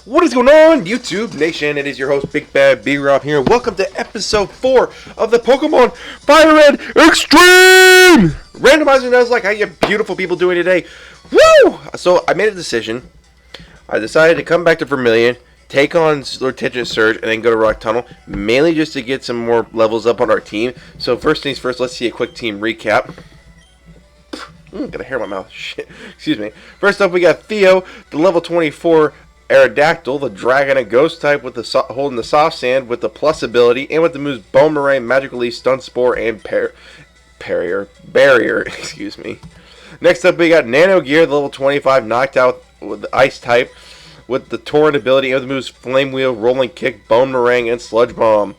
What is going on, YouTube Nation? It is your host, Big Bad B-Rob here. Welcome to episode 4 of the Pokemon FireRed Extreme! Randomizer Nuzlocke, how you beautiful people doing today? Woo! So, I made a decision. I decided to come back to Vermilion, take on Lord Surge, and then go to Rock Tunnel, mainly just to get some more levels up on our team. So, first things first, let's see a quick team recap. Got a hair in my mouth. Shit. Excuse me. First up, we got Theo, the level 24 Aerodactyl, the Dragon and Ghost type, with the holding the Soft Sand with the Plus ability, and with the moves Boomerang, Magical Leaf, Stun Spore, and Barrier. Excuse me. Next up, we got Nano Gear, the level 25 knocked out with the Ice type, with the Torrent ability, and with the moves Flame Wheel, Rolling Kick, Boomerang, and Sludge Bomb.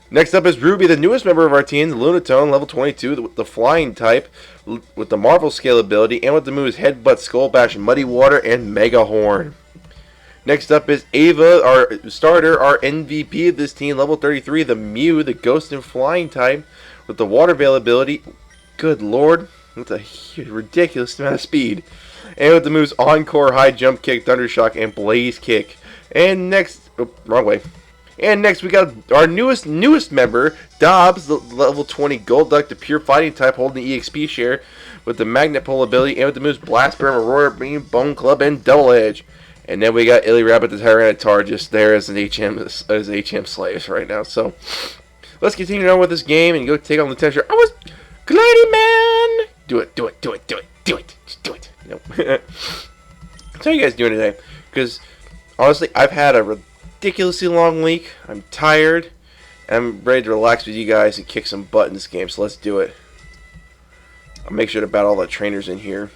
Next up is Ruby, the newest member of our team, the Lunatone, level 22, with the Flying type, with the Marvel Scale ability, and with the moves Headbutt, Skull Bash, Muddy Water, and Mega Horn. Next up is Ava, our starter, our MVP of this team, level 33, the Mew, the Ghost and Flying type, with the Water Veil ability. Good lord, that's a ridiculous amount of speed. And with the moves Encore, High Jump Kick, Thunder Shock, and Blaze Kick. And next, wrong way. And next we got our newest member, Dobbs, the level 20 Golduck, the pure fighting type, holding the EXP share, with the Magnet Pole ability, and with the moves Blast Burn, Aurora Beam, Bone Club, and Double Edge. And then we got Illy Rabbit, the Tyranitar, just there as an HM slaves right now. So let's continue on with this game and go take on the Temperature. I was gliding, man. Do it. Just do it. You know. So how you guys doing today? Because honestly, I've had a ridiculously long week. I'm tired. I'm ready to relax with you guys and kick some butt in this game. So let's do it. I'll make sure to battle all the trainers in here.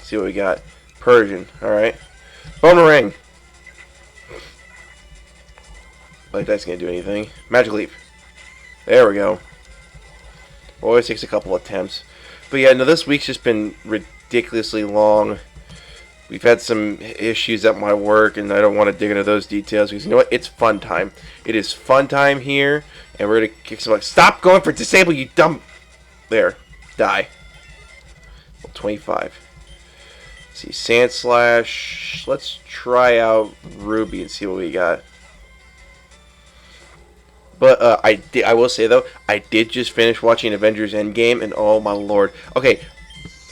See what we got. Persian. All right. Boomerang. Like that's gonna do anything. Magic Leap. There we go. Always takes a couple attempts. But yeah, no, this week's just been ridiculously long. We've had some issues at my work, and I don't want to dig into those details because you know what? It's fun time. It is fun time here, and we're gonna kick some. Stop going for disable, you dumb. There, die. 25. Let's see, Sand Slash. Let's try out Ruby and see what we got. But I will say though, I did just finish watching Avengers Endgame, and oh my lord. Okay,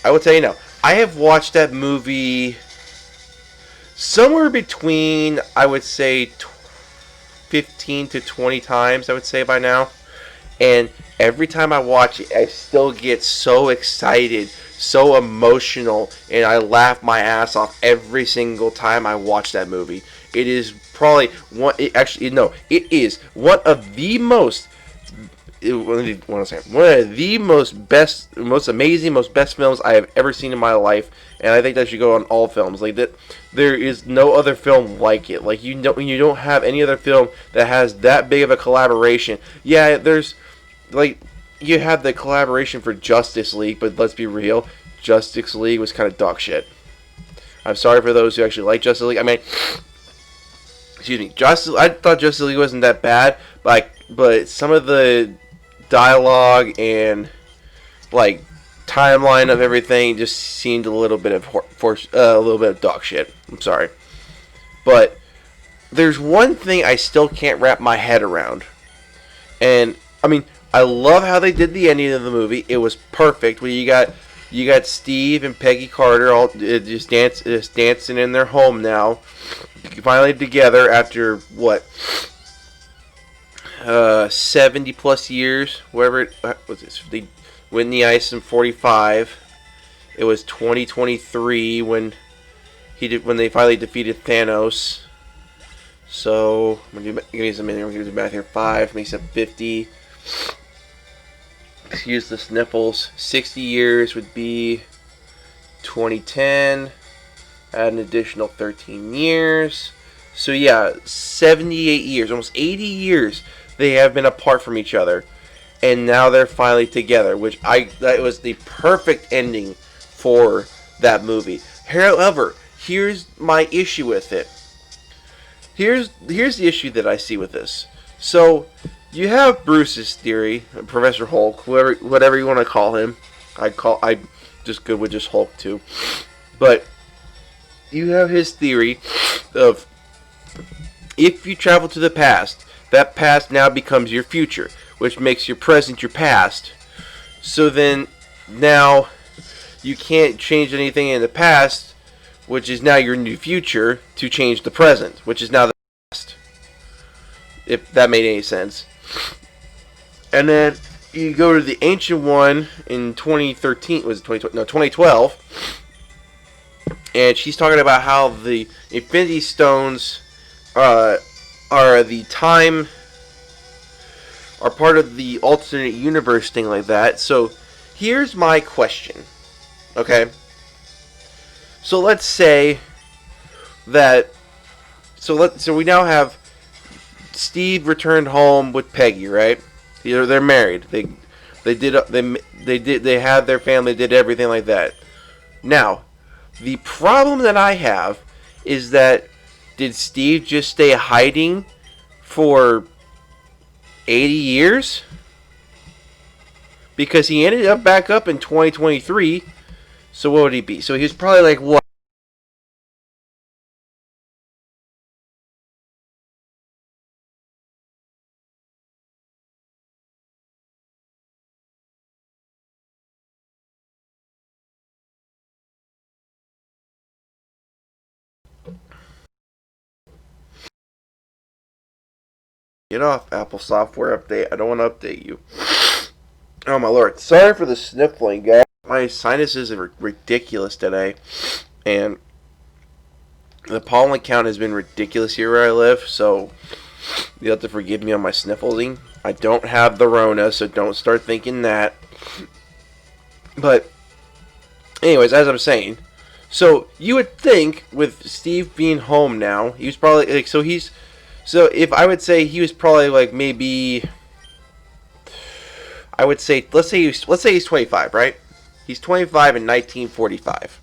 I will tell you now. I have watched that movie somewhere between, I would say, 15 to 20 times, I would say by now. And every time I watch it, I still get so excited, so emotional, and I laugh my ass off every single time I watch that movie. It is probably one. It is one of the most. One of the most best, most amazing, most best films I have ever seen in my life, and I think that should go on all films. Like that, there is no other film like it. Like you don't have any other film that has that big of a collaboration. Yeah, there's like you have the collaboration for Justice League, but let's be real, Justice League was kind of dog shit. I'm sorry for those who actually like Justice League. I mean, excuse me, I thought Justice League wasn't that bad, but some of the dialogue and like timeline of everything just seemed a little bit of dog shit. I'm sorry, but there's one thing I still can't wrap my head around, and I mean I love how they did the ending of the movie. It was perfect. Where you got Steve and Peggy Carter all just dancing in their home now, finally together after what? 70 plus years, whatever it was. They win the ice in 45. It was 2023 when they finally defeated Thanos. So I'm gonna use a minute. We're gonna do math here. 5 makes up 50. Excuse the sniffles. 60 years would be 2010. Add an additional 13 years. So yeah, 78 years, almost 80 years. They have been apart from each other, and now they're finally together, that was the perfect ending for that movie. However, here's my issue with it. Here's the issue that I see with this. So, you have Bruce's theory, Professor Hulk, whatever you want to call him. I just good with just Hulk too. But you have his theory of If you travel to the past, that past now becomes your future, which makes your present your past. So then, now, you can't change anything in the past, which is now your new future, to change the present, which is now the past. If that made any sense. And then you go to the Ancient One in 2013, was it 2012? No, 2012. And she's talking about how the Infinity Stones are the time, are part of the alternate universe thing like that. So here's my question. Okay? So let's say that, so we now have Steve returned home with Peggy, right? They're married. They had their family, did everything like that. Now, the problem that I have is that, did Steve just stay hiding for 80 years? Because he ended up back up in 2023. So what would he be? So he was probably like, what? Get off, Apple software update. I don't want to update you. Oh my lord. Sorry for the sniffling, guys. My sinuses are ridiculous today. And the pollen count has been ridiculous here where I live. So you'll have to forgive me on my sniffling. I don't have the Rona, so don't start thinking that. But anyways, as I'm saying, so you would think with Steve being home now, he was probably like, so if I would say he was probably like maybe, I would say, let's say he's 25, right? He's 25 in 1945.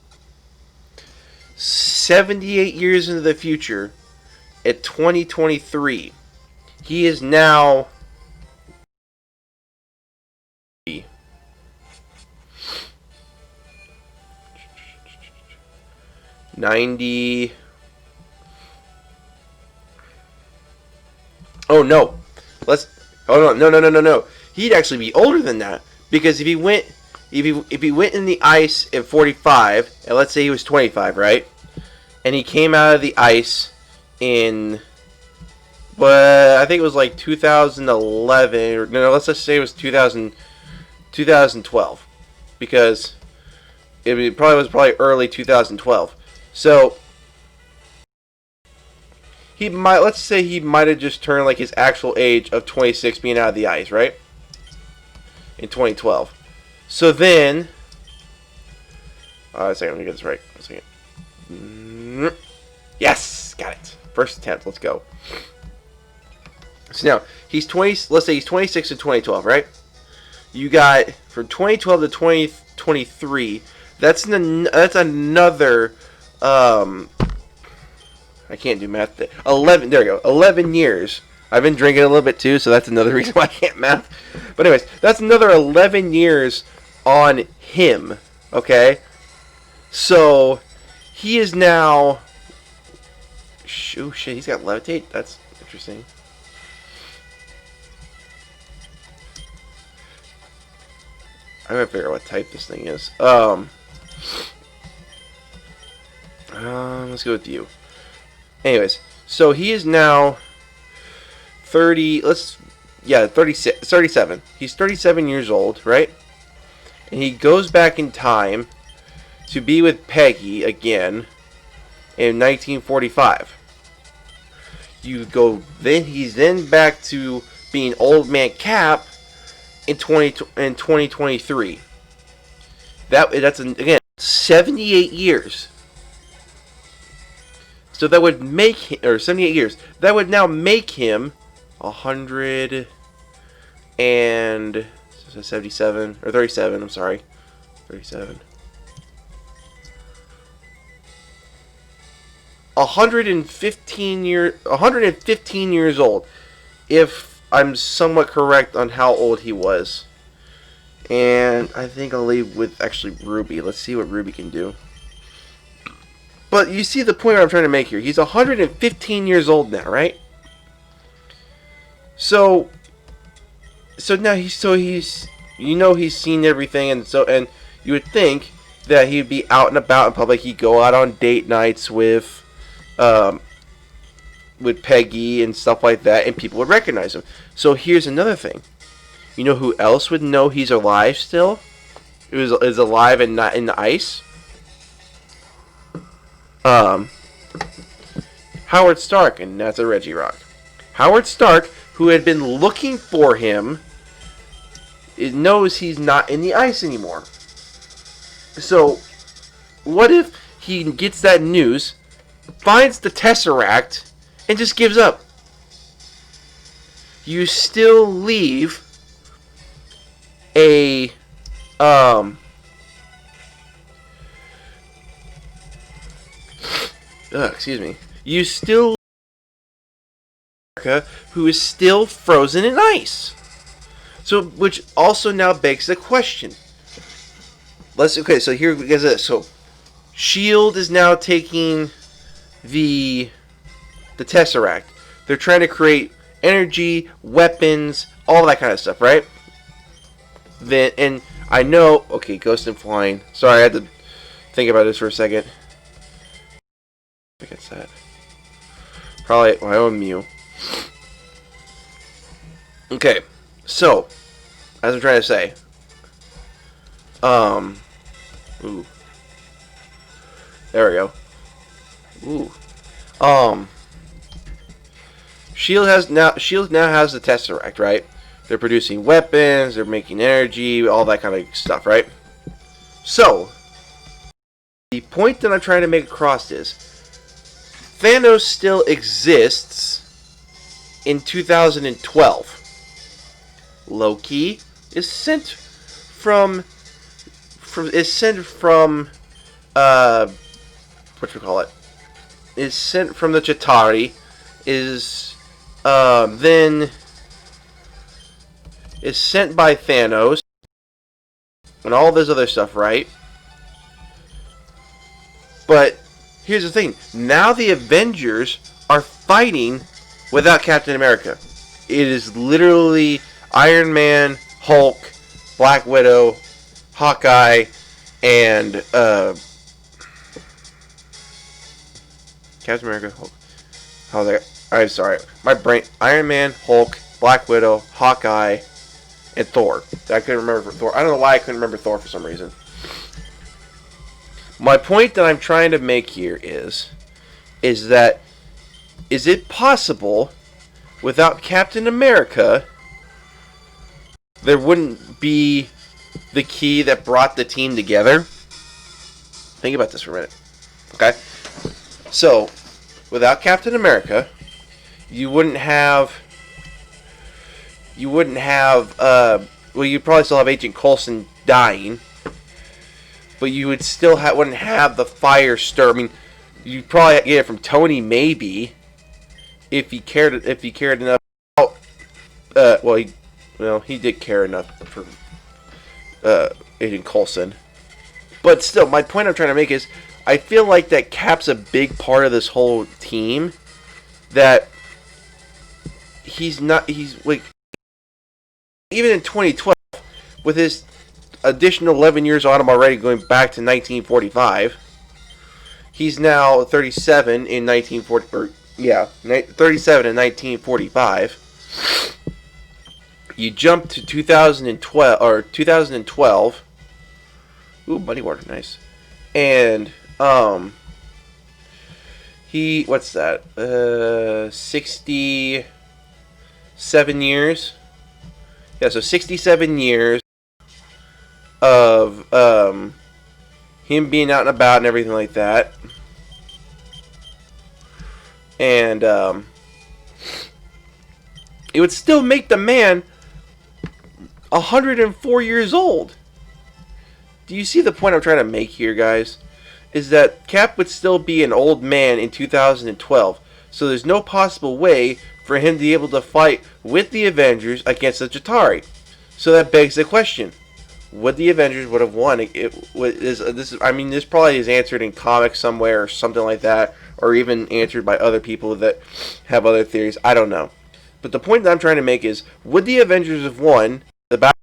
78 years into the future, at 2023, he is now 90. Oh no. No. He'd actually be older than that, because if he went in the ice at 45, and let's say he was 25, right? And he came out of the ice in, well, I think it was like 2011, or no, let's just say it was 2012, because it probably was early 2012. So let's say he might have just turned like his actual age of 26 being out of the ice, right? In 2012. So then, a second, let me get this right. A second. Yes, got it. First attempt. Let's go. So now he's 20. Let's say he's 26 in 2012, right? You got from 2012 to 2023. That's another. I can't do math. 11. There we go. 11 years. I've been drinking a little bit too, so that's another reason why I can't math. But anyways, that's another 11 years on him. Okay. So he is now. Oh shit! He's got levitate. That's interesting. I'm gonna figure out what type this thing is. Let's go with you. Anyways, so he is now 30. 37. He's 37 years old, right? And he goes back in time to be with Peggy again in 1945. He's then back to being Old Man Cap in 2023. That's again 78 years. So that would make him, or 78 years. That would now make him 177 or 37. I'm sorry, 37. 115 years old, if I'm somewhat correct on how old he was. And I think I'll leave with actually Ruby. Let's see what Ruby can do. But you see the point I'm trying to make here. He's 115 years old now, right? So now he's he's seen everything, and you would think that he'd be out and about in public. He'd go out on date nights with Peggy and stuff like that, and people would recognize him. So here's another thing. You know who else would know he's alive still? Is alive and not in the ice? Howard Stark, and that's a Reggie Rock. Howard Stark, who had been looking for him, knows he's not in the ice anymore. So, what if he gets that news, finds the Tesseract, and just gives up? You still leave a excuse me. You still America, who is still frozen in ice. So, which also now begs the question. So here is it. So, Shield is now taking the Tesseract. They're trying to create energy, weapons, all that kind of stuff, right? Then, and I know, okay, Ghost and Flying. Sorry, I had to think about this for a second. I think it's that. Probably my own Mew. Okay, so, as I'm trying to say, ooh, there we go. Ooh, Shield now has the Tesseract, right? They're producing weapons, they're making energy, all that kind of stuff, right? So, the point that I'm trying to make across is, Thanos still exists in 2012. Loki is sent from what you call it? Is sent from the Chitauri, then is sent by Thanos and all this other stuff, right? But here's the thing. Now the Avengers are fighting without Captain America. It is literally Iron Man, Hulk, Black Widow, Hawkeye, and Captain America, Hulk. I'm sorry. My brain. Iron Man, Hulk, Black Widow, Hawkeye, and Thor. I couldn't remember for Thor. I don't know why I couldn't remember Thor for some reason. My point that I'm trying to make here is that is it possible without Captain America there wouldn't be the key that brought the team together? Think about this for a minute. Okay? So, without Captain America, you wouldn't have well, you'd probably still have Agent Coulson dying, but you would still wouldn't have the Firestar. I mean, you'd probably get it from Tony, maybe, if he cared enough. He did care enough for Agent Coulson. But still, my point I'm trying to make is, I feel like that Cap's a big part of this whole team. That he's like, even in 2012, with his additional 11 years on him already, going back to 1945. He's now 37 in 37 in 1945. You jump to 2012. Ooh, muddy water, nice. And what's that? 67 years. Yeah, so 67 years of him being out and about and everything like that. And it would still make the man 104 years old. Do you see the point I'm trying to make here, guys? Is that Cap would still be an old man in 2012. So there's no possible way for him to be able to fight with the Avengers against the Chitauri. So that begs the question: would the Avengers would have won? This probably is answered in comics somewhere or something like that, or even answered by other people that have other theories. I don't know. But the point that I'm trying to make is, would the Avengers have won the battle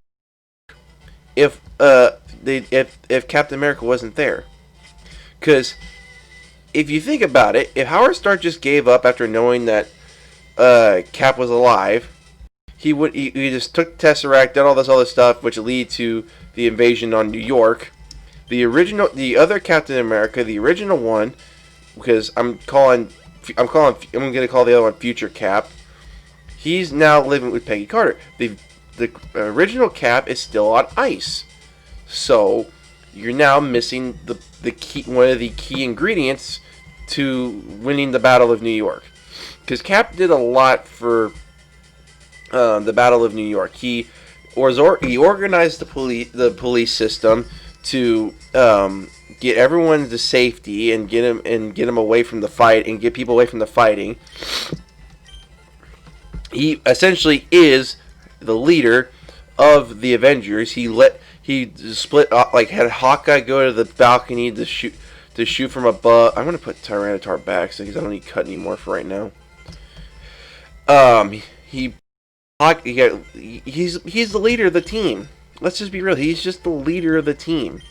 if if Captain America wasn't there? Because if you think about it, if Howard Stark just gave up after knowing that Cap was alive, he just took Tesseract, did all this other stuff, which lead to the invasion on New York. The other Captain America, the original one, because I'm going to call the other one Future Cap. He's now living with Peggy Carter. The original Cap is still on ice, so you're now missing the key, one of the key ingredients to winning the Battle of New York. Because Cap did a lot for the Battle of New York. He organized the police system to get everyone to safety and get them away from the fight and get people away from the fighting. He essentially is the leader of the Avengers. He split up, like had Hawkeye go to the balcony to shoot from above. I'm gonna put Tyranitar back because I don't need cut anymore for right now. He's the leader of the team. Let's just be real. He's just the leader of the team.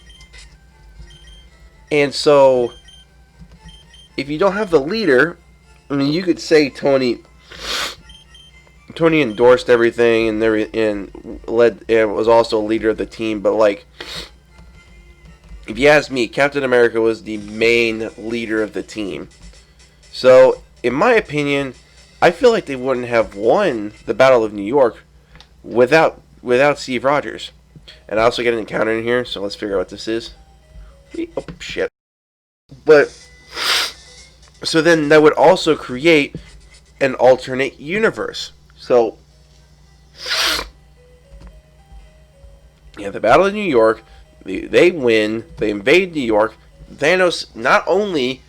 And so, if you don't have the leader, I mean, you could say Tony endorsed everything and was also a leader of the team. But like, if you ask me, Captain America was the main leader of the team. So, in my opinion, I feel like they wouldn't have won the Battle of New York without Steve Rogers. And I also get an encounter in here, so let's figure out what this is. Oh, shit. But, so then that would also create an alternate universe. So, yeah, the Battle of New York, they win, they invade New York. Thanos not only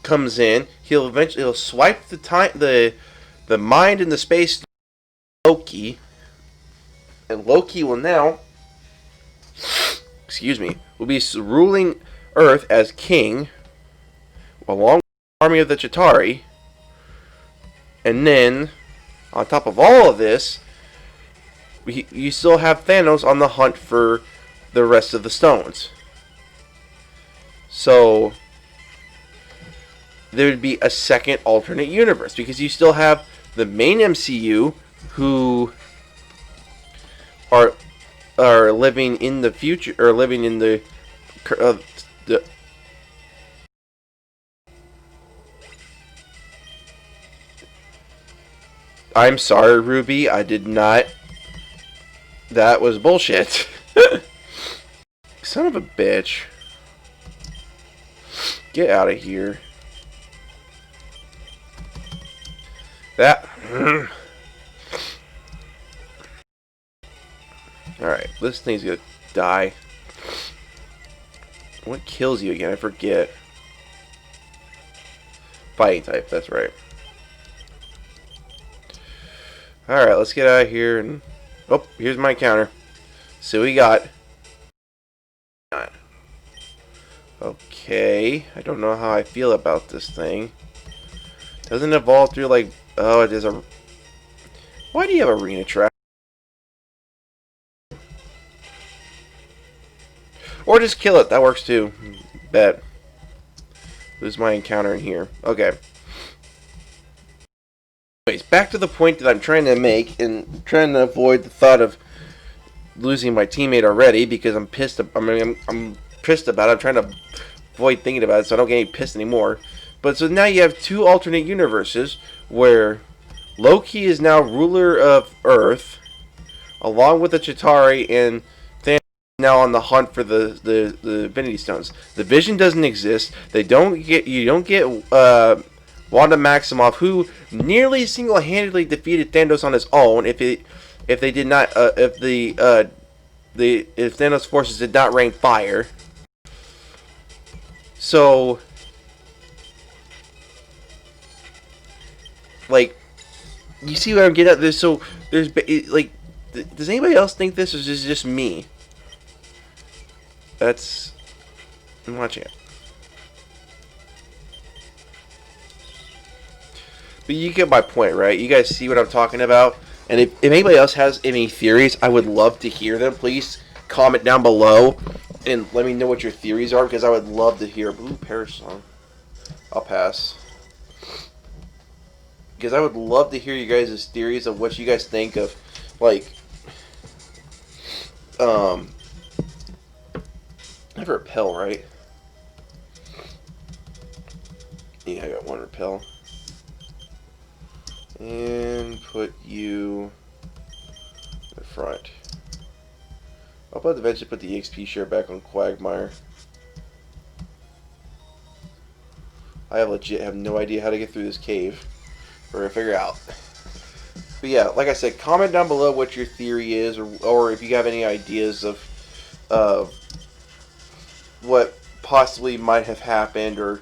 comes in, he'll swipe the mind and the space Loki, and Loki will now, will be ruling Earth as king, along with the army of the Chitauri. And then, on top of all of this, you still have Thanos on the hunt for the rest of the stones. So, there would be a second alternate universe, because you still have the main MCU who are living in the future, or living in the I'm sorry, Ruby, I did not. That was bullshit. Son of a bitch. Get out of here. That. Alright, this thing's gonna die. What kills you again? I forget. Fighting type, that's right. Alright, let's get out of here and... Oh, here's my counter. See what we got. Okay, I don't know how I feel about this thing. Doesn't evolve through like... Oh, it is a... Why do you have arena trap? Or just kill it, that works too. Bet. Lose my encounter in here. Okay. Anyways, back to the point that I'm trying to make, and trying to avoid the thought of losing my teammate already, because I'm pissed. I'm pissed about it. I'm trying to avoid thinking about it so I don't get any pissed anymore. But so now you have two alternate universes where Loki is now ruler of Earth, along with the Chitauri, and Thanos is now on the hunt for the Infinity Stones. The Vision doesn't exist. You don't get Wanda Maximoff, who nearly single-handedly defeated Thanos on his own. If Thanos' forces did not rain fire. So, like, you see what I'm getting at? Does anybody else think this, or is this just me? I'm watching it. But you get my point, right? You guys see what I'm talking about? And if anybody else has any theories, I would love to hear them. Please comment down below and let me know what your theories are, because I would love to hear. Ooh, Paris song. I'll pass. Because I would love to hear you guys' theories of what you guys think of, like, I have a repel, right? Yeah, I got one repel. And put you in the front. I'll probably eventually put the EXP share back on Quagmire. I legit have no idea how to get through this cave. We're gonna figure out. But yeah, like I said, comment down below what your theory is, or if you have any ideas of what possibly might have happened, or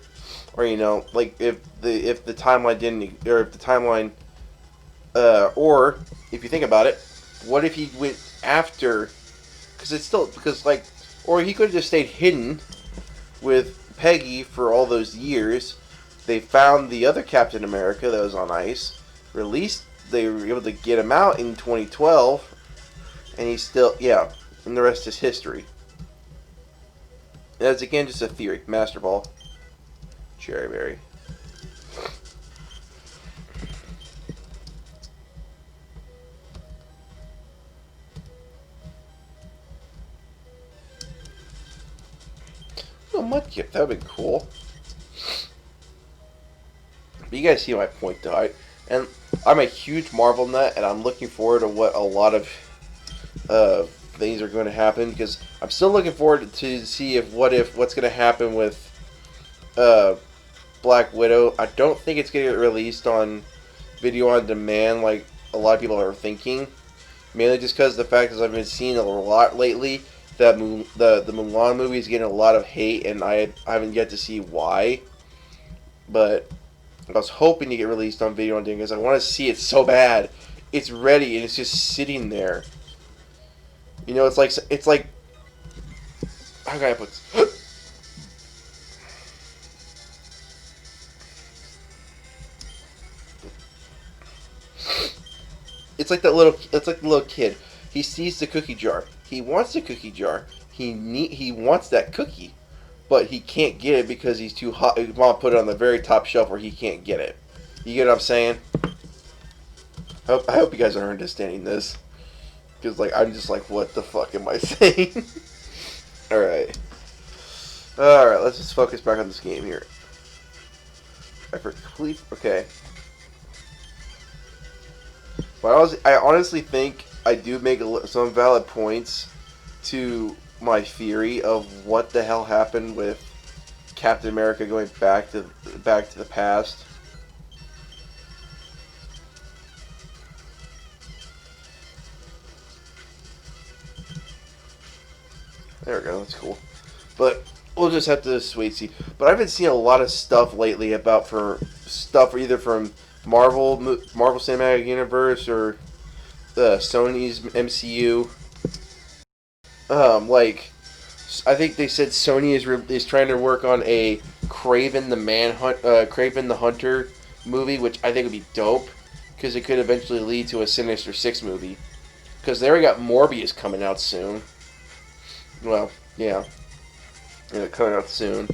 you know, like if the timeline didn't, or if the timeline, or if you think about it, what if he went after? Because it's still, because like, or he could have just stayed hidden with Peggy for all those years. They found the other Captain America that was on ice. Released. They were able to get him out in 2012, and he's still, yeah. And the rest is history. That's again just a theory. Master Ball. Cherry Berry. Oh, Mudkip. That would be cool. But you guys see my point, though. And I'm a huge Marvel nut, and I'm looking forward to what a lot of things are going to happen, because I'm still looking forward to see what's going to happen with Black Widow. I don't think it's going to get released on video on demand like a lot of people are thinking, mainly just because the fact is I've been seeing a lot lately that the Mulan movie is getting a lot of hate, and I haven't yet to see why. But I was hoping to get released on video on demand because I want to see it so bad. It's ready and it's just sitting there. You know, it's like how can I put this? It's like the little kid. He sees the cookie jar. He wants the cookie jar. He wants that cookie, but he can't get it because he's too hot. His mom put it on the very top shelf where he can't get it. You get what I'm saying? I hope you guys are understanding this, because like I'm just like, what the fuck am I saying? All right. Alright, let's just focus back on this game here. Effort complete. Okay. But I honestly think I do make some valid points to my theory of what the hell happened with Captain America going back to the past. There we go. That's cool. But we'll just have to wait and see. But I've been seeing a lot of stuff lately about either from Marvel Cinematic Universe or Sony's MCU. Like I think they said Sony is trying to work on a Kraven the Hunter movie, which I think would be dope because it could eventually lead to a Sinister Six movie. Because they already got Morbius coming out soon. Well, yeah. Coming out soon,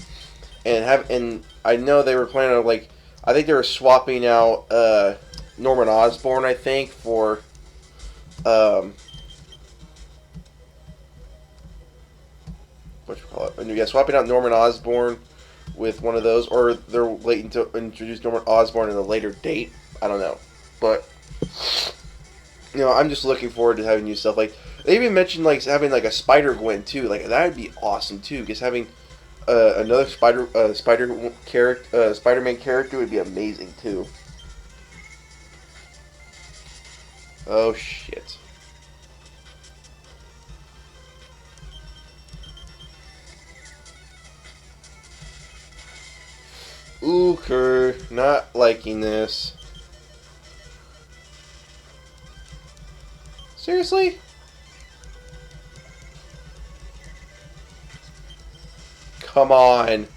and I know they were planning on, like, I think they were swapping out Norman Osborn, I think, for what you call it? Yeah, swapping out Norman Osborn with one of those, or they're waiting to introduce Norman Osborn at a later date. I don't know, but I'm just looking forward to having new stuff. Like they even mentioned like having like a Spider-Gwen too. Like that would be awesome too, because having another Spider-Man character would be amazing too. Oh shit. Ooh, Kerr, not liking this. Seriously? Come on.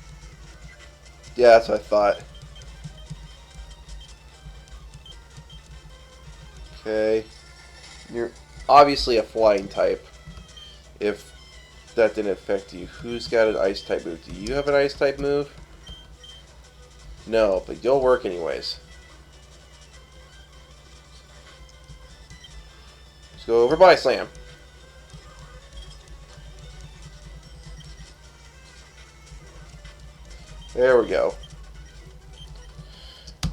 Yeah, that's what I thought. Okay. You're obviously a flying type. If that didn't affect you. Who's got an ice type move? Do you have an ice type move? No, but you'll work anyways. Let's go over by slam. There we go.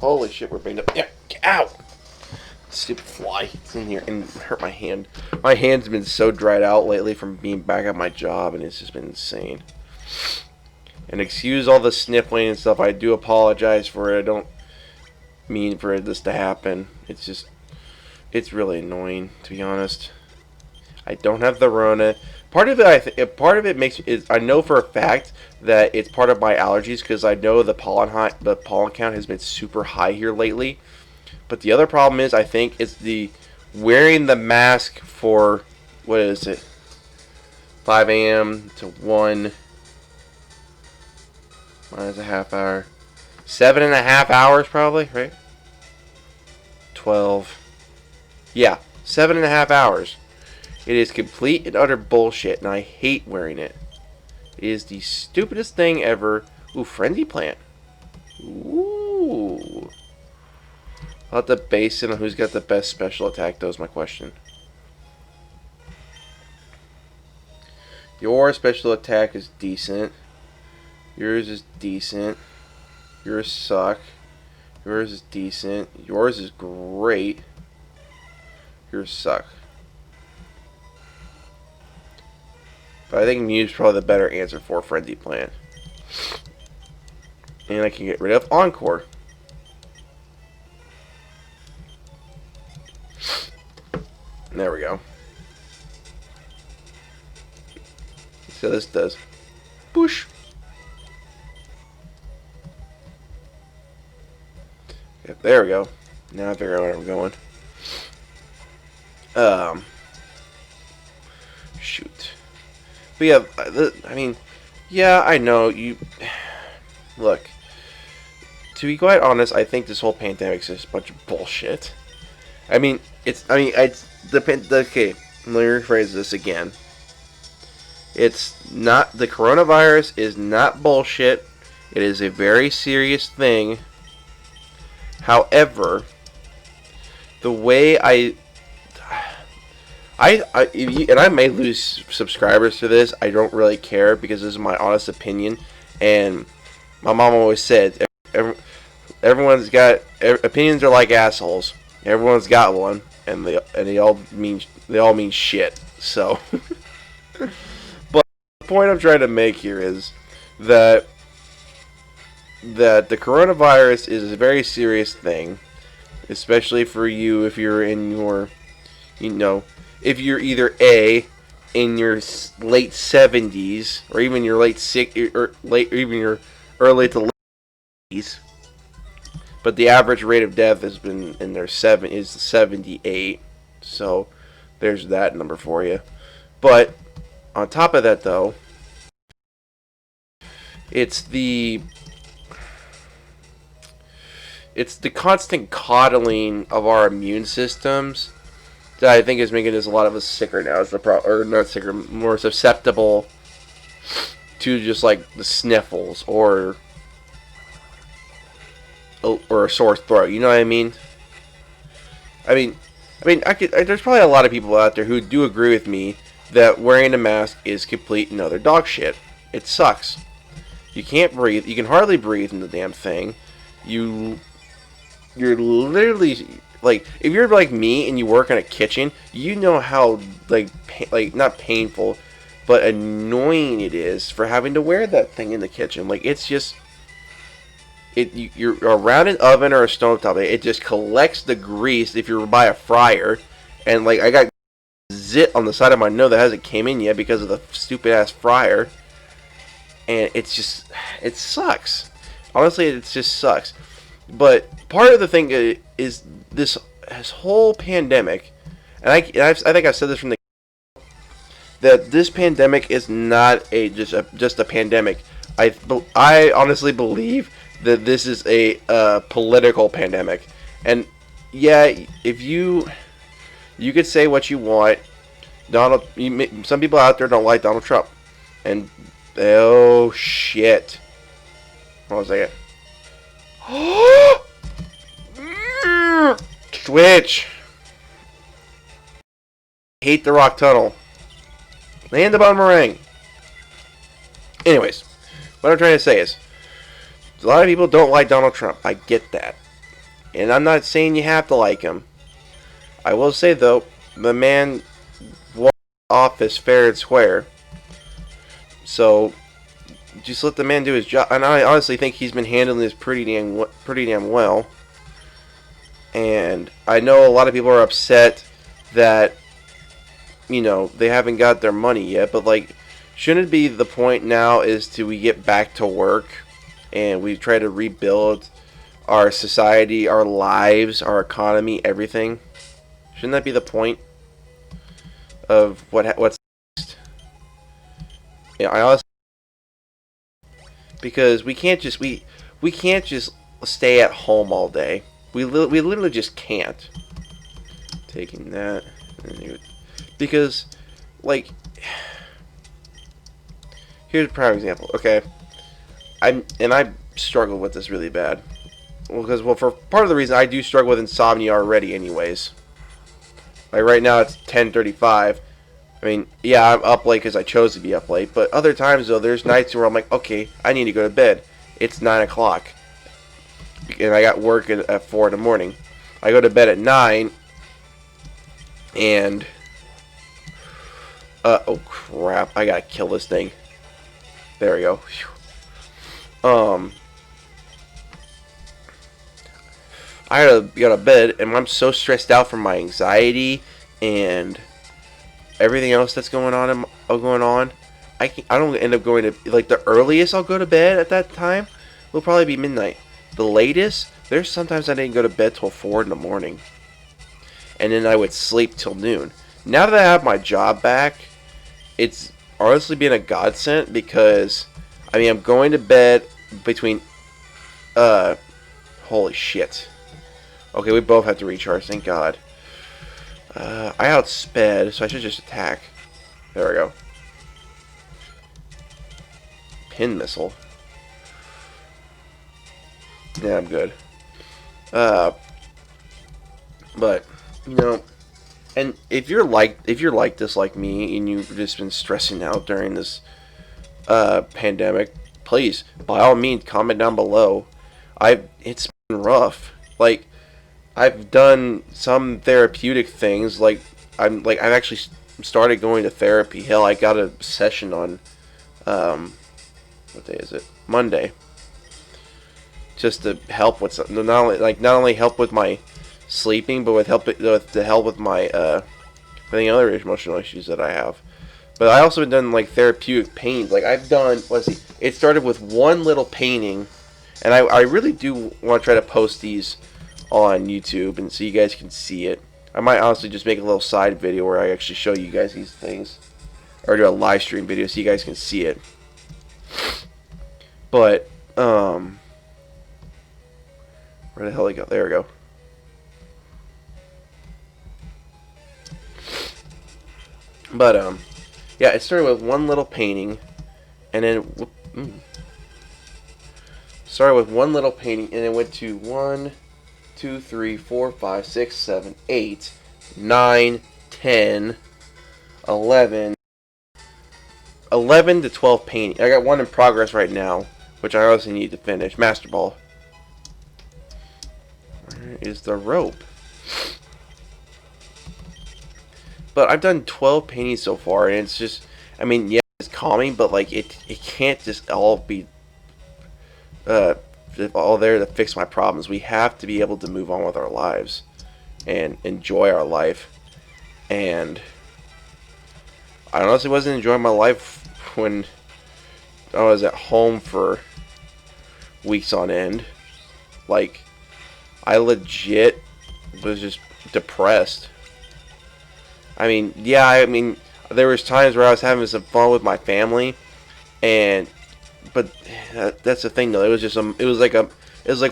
Holy shit, we're banged up. Yeah, ow! Stupid fly. It's in here and hurt my hand. My hand's been so dried out lately from being back at my job, and it's just been insane. And excuse all the sniffling and stuff. I do apologize for it. I don't mean for this to happen. It's just, it's really annoying, to be honest. I don't have the Rona. Part of it, part of it makes is I know for a fact that it's part of my allergies because I know the pollen count has been super high here lately. But the other problem is I think it's the wearing the mask for what is it, 5 a.m. to 1 minus a half hour, 7.5 hours probably, right? 12, yeah, 7.5 hours. It is complete and utter bullshit, and I hate wearing it. It is the stupidest thing ever. Ooh, frenzy plant. Ooh. I'll have to base it on who's got the best special attack, though, is my question. Your special attack is decent. Yours is decent. Yours suck. Yours is decent. Yours is great. Yours suck. But I think Mew's probably the better answer for Frenzy Plant. And I can get rid of Encore. There we go. So this does. Boosh. Yeah, there we go. Now I figure out where I'm going. Shoot. But yeah, I mean, yeah, I know you. Look, to be quite honest, I think this whole pandemic is just a bunch of bullshit. I mean, okay, let me rephrase this again. It's not, the coronavirus is not bullshit. It is a very serious thing. However, the way and I may lose subscribers to this. I don't really care because this is my honest opinion. And my mom always said, everyone's got opinions are like assholes. Everyone's got one, and they all mean shit. So, but the point I'm trying to make here is that the coronavirus is a very serious thing, especially for you if you're in your, if you're either in your late 70s or even your even your early to late 80s. But the average rate of death has been in their is 78. So there's that number for you. But on top of that, though, it's the constant coddling of our immune systems that I think is making us a lot of us sicker now. Or not sicker, more susceptible to just like the sniffles or a sore throat. You know what I mean? There's probably a lot of people out there who do agree with me that wearing a mask is complete and utter dog shit. It sucks. You can't breathe. You can hardly breathe in the damn thing. You're literally like, if you're like me and you work in a kitchen, you know how like not painful, but annoying it is for having to wear that thing in the kitchen. Like, it's just. You're around an oven or a stovetop. It just collects the grease if you're by a fryer, and like I got zit on the side of my nose that hasn't came in yet because of the stupid ass fryer, and it sucks. Honestly, it just sucks. But part of the thing is this whole pandemic, and I think I've said this from the that this pandemic is not just a pandemic. I honestly believe that this is a political pandemic. And yeah, if you You could say what you want. Some people out there don't like Donald Trump, and oh shit! Hold on a second. Switch. Hate the rock tunnel. Land the boomerang. Anyways, what I'm trying to say is, a lot of people don't like Donald Trump. I get that, and I'm not saying you have to like him. I will say though, the man walked office fair and square. So just let the man do his job. And I honestly think he's been handling this pretty damn well. And I know a lot of people are upset that, you know, they haven't got their money yet. But like, shouldn't it be the point now is to we get back to work and we try to rebuild our society, our lives, our economy, everything? Shouldn't that be the point of what's next? Yeah, I honestly, because we can't just stay at home all day. We literally just can't. Taking that, because like, here's a prime example. Okay, I struggle with this really bad. Well, for part of the reason I do struggle with insomnia already, anyways. Like right now it's 10:35. I mean, yeah, I'm up late because I chose to be up late. But other times though, there's nights where I'm like, okay, I need to go to bed. It's 9 o'clock, and I got work at 4 in the morning. I go to bed at 9, and oh crap, I gotta kill this thing. There we go. I gotta go to bed, and I'm so stressed out from my anxiety and everything else that's going on. I don't end up going to, like, the earliest I'll go to bed at that time will probably be midnight. The latest, there's sometimes I didn't go to bed till 4 in the morning, and then I would sleep till noon. Now that I have my job back, it's honestly been a godsend because I mean I'm going to bed between holy shit. Okay, we both have to recharge, thank God. I outsped, so I should just attack. There we go. Pin missile. Yeah, I'm good. But you know, and if you're like this like me, and you've just been stressing out during this pandemic, please, by all means, comment down below. It's been rough. Like, I've done some therapeutic things. I've actually started going to therapy. Hell, I got a session on what day is it? Monday. Just to help with something. Not only help with my sleeping, but to help with my any other emotional issues that I have. But I also have done like therapeutic paintings. Like I've done, let's see, it started with one little painting, and I really do want to try to post these on YouTube and so you guys can see it. I might honestly just make a little side video where I actually show you guys these things, or do a live stream video so you guys can see it. But where the hell did it go? There we go. But yeah, it started with one little painting, and then started with one little painting, and it went to 1, 2, 3, 4, 5, 6, 7, 8, 9, 10, 11 to 12 painting. I got one in progress right now, which I also need to finish. Master Ball. Where is the rope? But I've done 12 paintings so far, and it's just, I mean, yeah, it's calming, but like it can't just all be all there to fix my problems. We have to be able to move on with our lives and enjoy our life. And I honestly wasn't enjoying my life when I was at home for weeks on end. Like, I legit was just depressed. I mean, yeah, I mean, there was times where I was having some fun with my family, but that's the thing though. It was just it was like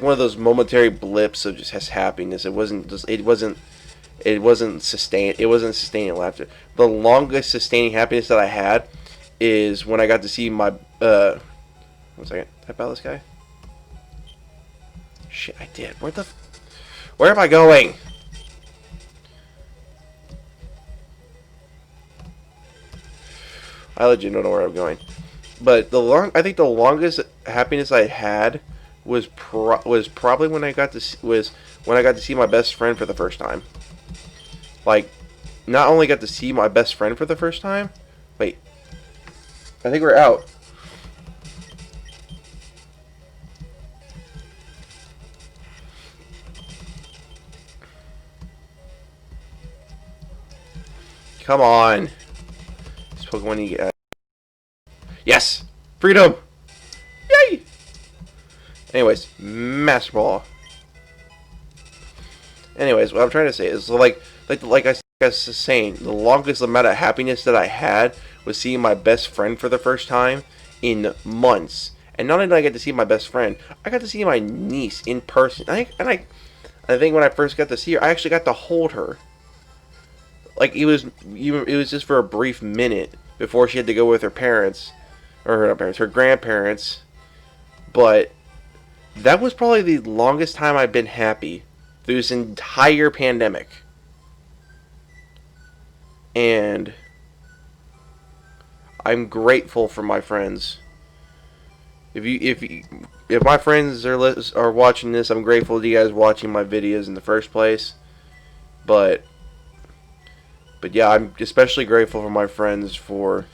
one of those momentary blips of just happiness. It wasn't It wasn't sustained. It wasn't sustaining laughter. The longest sustaining happiness that I had is when I got to see my. 1 second. Did I battle this guy? Shit, I did. Where am I going? I legit don't know where I'm going. But I think the longest happiness I had was probably when I got to see my best friend for the first time. Like, not only got to see my best friend for the first time. Wait, I think we're out. Come on. This Pokemon you get. Yes! Freedom! Yay! Anyways, Master Ball. Anyways, what I'm trying to say is, like I was saying, the longest amount of happiness that I had was seeing my best friend for the first time in months. And not only did I get to see my best friend, I got to see my niece in person. I think when I first got to see her, I actually got to hold her. Like, it was just for a brief minute before she had to go with her parents, or her grandparents. But that was probably the longest time I've been happy through this entire pandemic. And I'm grateful for my friends. If my friends are watching this, I'm grateful to you guys watching my videos in the first place. But yeah, I'm especially grateful for my friends for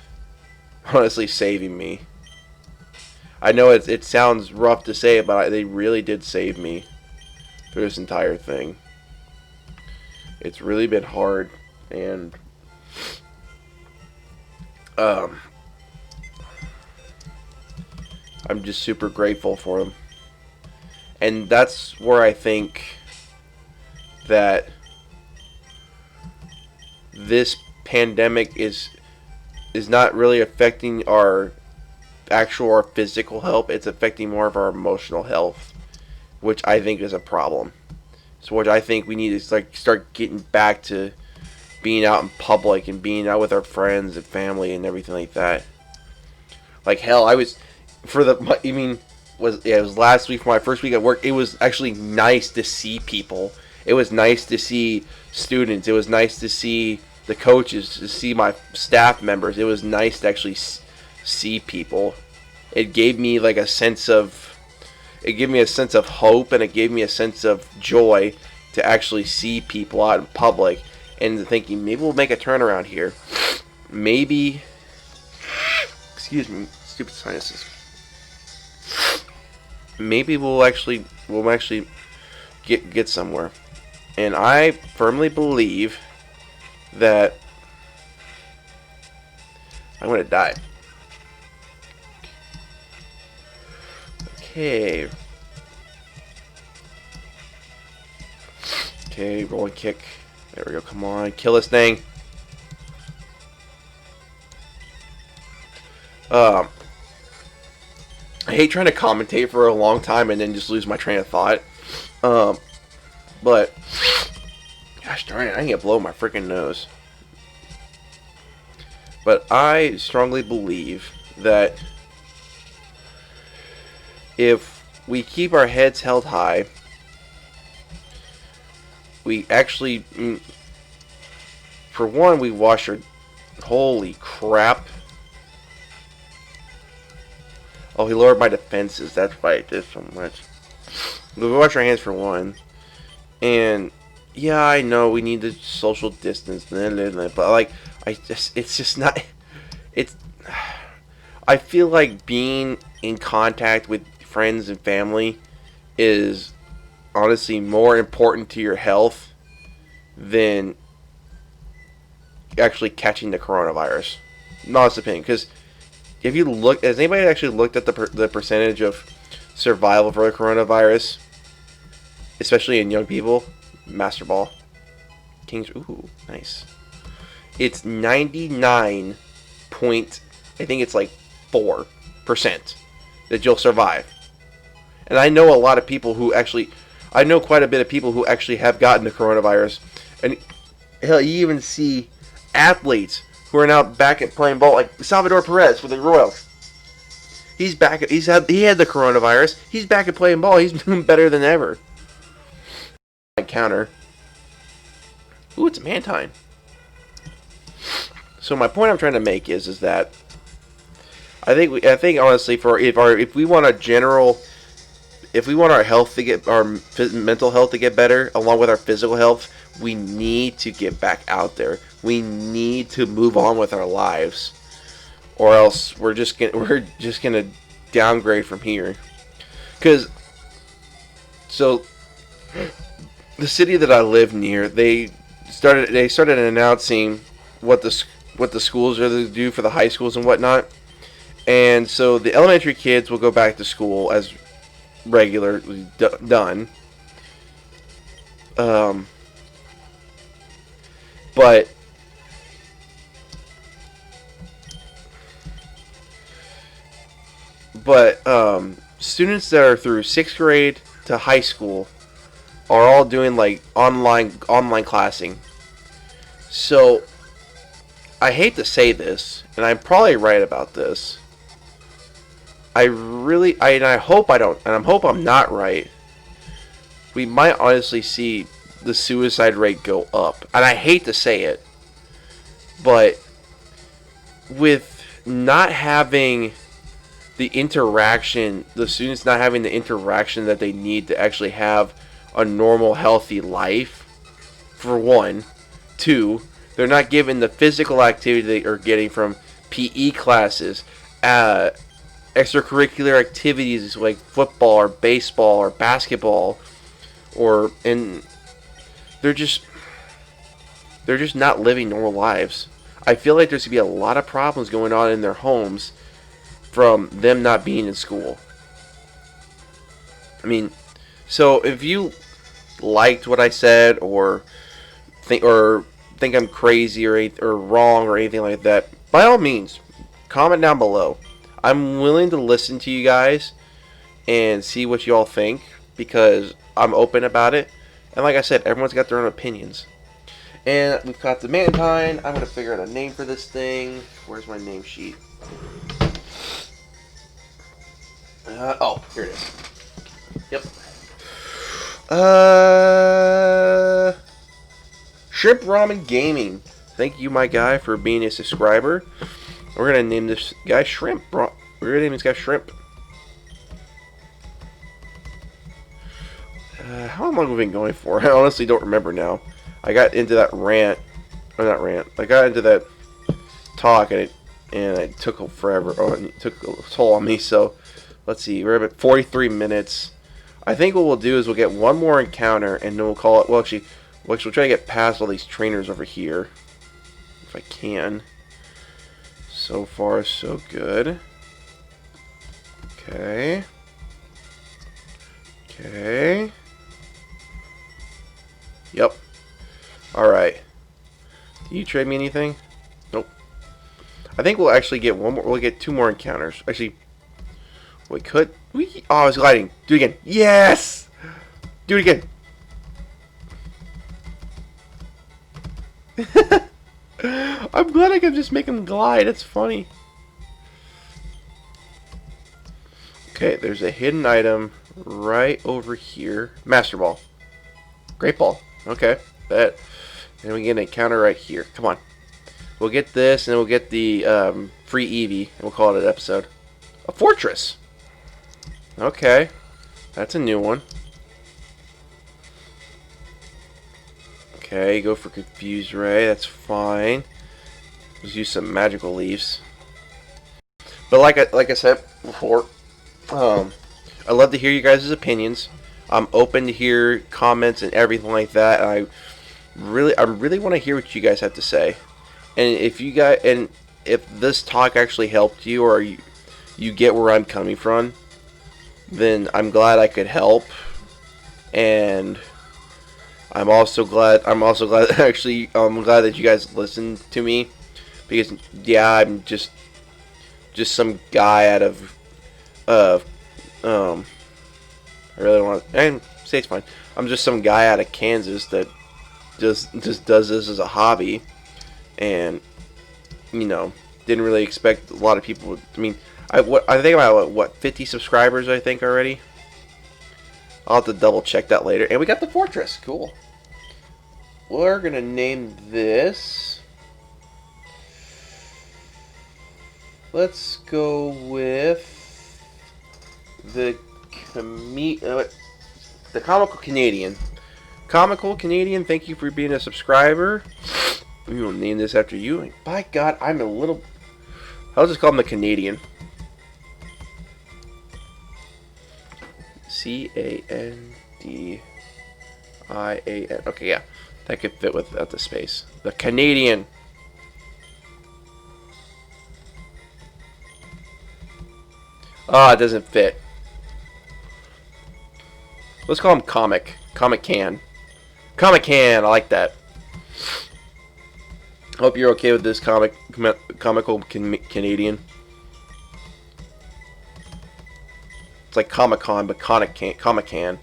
honestly saving me. I know it sounds rough to say it, but they really did save me through this entire thing. It's really been hard, and I'm just super grateful for them. And that's where I think that this pandemic is not really affecting our physical health. It's affecting more of our emotional health, which I think is a problem. So what I think we need to start getting back to being out in public and being out with our friends and family and everything like that. Like, hell, it was last week for my first week at work. It was actually nice to see people. It was nice to see students. It was nice to see the coaches, to see my staff members. It was nice to actually see people. It gave me a sense of hope, and it gave me a sense of joy to actually see people out in public, and thinking maybe we'll make a turnaround here. Maybe, excuse me, stupid sinuses. Maybe we'll actually get somewhere. And I firmly believe that I'm gonna die. Okay. Okay, rolling kick. There we go. Come on, kill this thing. I hate trying to commentate for a long time and then just lose my train of thought. But gosh darn it, I can't blow my freaking nose. But I strongly believe that if we keep our heads held high, we actually, for one, we wash our, holy crap. Oh, he lowered my defenses, that's why it did so much. We wash our hands for one. And yeah, I know we need to social distance, but it's just not, I feel like being in contact with friends and family is honestly more important to your health than actually catching the coronavirus. Honest opinion, because if you look, has anybody actually looked at the percentage of survival for the coronavirus, especially in young people? Master Ball, Kings, ooh, nice. It's 99 point, I think it's 4% that you'll survive. And I know a lot of people who actually, I know quite a bit of people who actually have gotten the coronavirus, and Hell, you even see athletes who are now back at playing ball, like Salvador Perez with the Royals. He's back. He had the coronavirus. He's back at playing ball. He's doing better than ever. Counter. Ooh, it's Mantine. So my point I'm trying to make is that I think honestly, if we want our health to get, our mental health to get better along with our physical health, we need to get back out there. We need to move on with our lives, or else we're just gonna downgrade from here. Because the city that I live near, they started announcing what the schools are to do for the high schools and whatnot. And so the elementary kids will go back to school as regularly done. But students that are through 6th grade to high school are all doing like online classing. So I hate to say this, and I'm probably right about this. I hope I'm not right. We might honestly see the suicide rate go up, and I hate to say it, but with not having the students not having the interaction that they need to actually have a normal, healthy life, for one. Two, they're not given the physical activity they are getting from PE classes, extracurricular activities like football or baseball or basketball, and they're just not living normal lives. I feel like there's going to be a lot of problems going on in their homes from them not being in school. I mean, so if you liked what I said, or think I'm crazy or wrong or anything like that, by all means, comment down below. I'm willing to listen to you guys and see what you all think, because I'm open about it. And like I said, everyone's got their own opinions. And we've got the Mantine. I'm going to figure out a name for this thing. Where's my name sheet? Oh, here it is. Yep. Shrimp Ramen Gaming. Thank you, my guy, for being a subscriber. We're going to name this guy Shrimp. We're going to name this guy Shrimp. How long have we been going for? I honestly don't remember now. I got into that rant. Or not rant. I got into that talk, and it took forever. Oh, it took a toll on me. So, let's see. We're at 43 minutes. I think what we'll do is we'll get one more encounter, and then we'll call it... Well, actually, we'll try to get past all these trainers over here. If I can. So far, so good. Okay. Okay. Yep. Alright. Do you trade me anything? Nope. I think we'll actually get one more. We'll get two more encounters. Actually, we could. Oh, I was gliding. Do it again. Yes! Do it again. I'm glad I can just make him glide. That's funny. Okay, there's a hidden item right over here. Master Ball. Great Ball. Okay, bet. Then we get an encounter right here. Come on. We'll get this, and then we'll get the free Eevee, and we'll call it an episode. A Fortress. Okay. That's a new one. Okay, go for Confused Ray. That's fine. Just use some magical leaves. But like I said before, I love to hear you guys' opinions. I'm open to hear comments and everything like that. And I really want to hear what you guys have to say. And if this talk actually helped you, or you get where I'm coming from, then I'm glad I could help. And I'm glad that you guys listened to me, because yeah, I'm just some guy out of I really don't want to say it's fine. I'm just some guy out of Kansas that just does this as a hobby, and didn't really expect a lot of people. I mean, I think about what 50 subscribers I think already. I'll have to double check that later. And we got the fortress. Cool. We're gonna name this. Let's go with the comical Canadian. Comical Canadian, thank you for being a subscriber. We will name this after you. And by God, I'm a little. I'll just call him the Canadian. Candian. Okay, yeah, that could fit without the space. The Canadian. Ah, it doesn't fit. Let's call him Comic. Comic Can. Comic Can. I like that. Hope you're okay with this comical Canadian. It's like Comic Con, but Comic Can.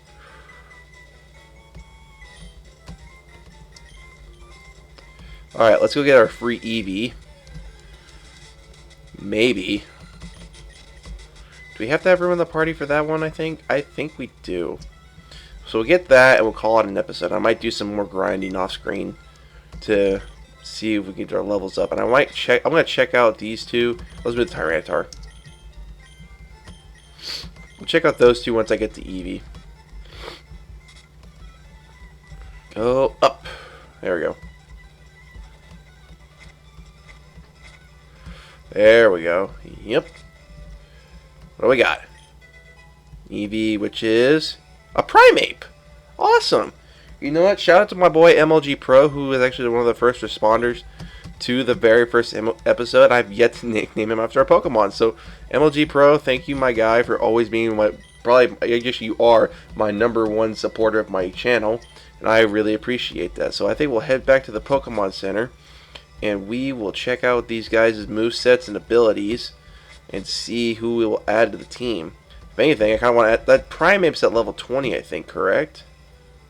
All right, let's go get our free Eevee. Maybe. Do we have to have room in the party for that one? I think we do. So we'll get that, and we'll call it an episode. I might do some more grinding off screen to see if we can get our levels up. And I might check. I'm gonna check out these two. Let's do the Tyranitar. We'll check out those two once I get to Eevee. Go up. There we go. There we go. Yep. What do we got? Eevee, which is a Primeape. Awesome. You know what? Shout out to my boy MLG Pro, who was actually one of the first responders to the very first episode. I've yet to nickname him after a Pokemon. So, MLG Pro, thank you, my guy, for always being I guess you are my #1 supporter of my channel. And I really appreciate that. So, I think we'll head back to the Pokemon Center. And we will check out these guys' movesets and abilities. And see who we will add to the team. If anything, I kind of want to add that Primeape's at level 20, I think, correct?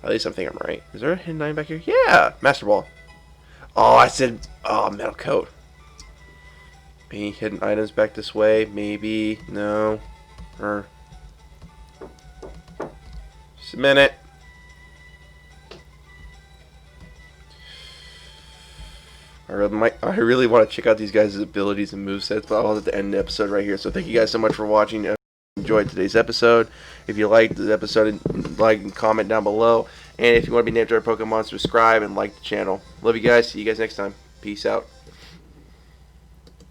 At least I'm thinking I'm right. Is there a hidden item back here? Yeah! Master Ball. Oh, I said... Oh, Metal Coat. Any hidden items back this way? Maybe. No. Just a minute. I really want to check out these guys' abilities and movesets, but I'll have to end the episode right here. So thank you guys so much for watching. Enjoyed today's episode. If you liked the episode, like and comment down below. And if you want to be named to our Pokemon, subscribe and like the channel. Love you guys. See you guys next time. Peace out.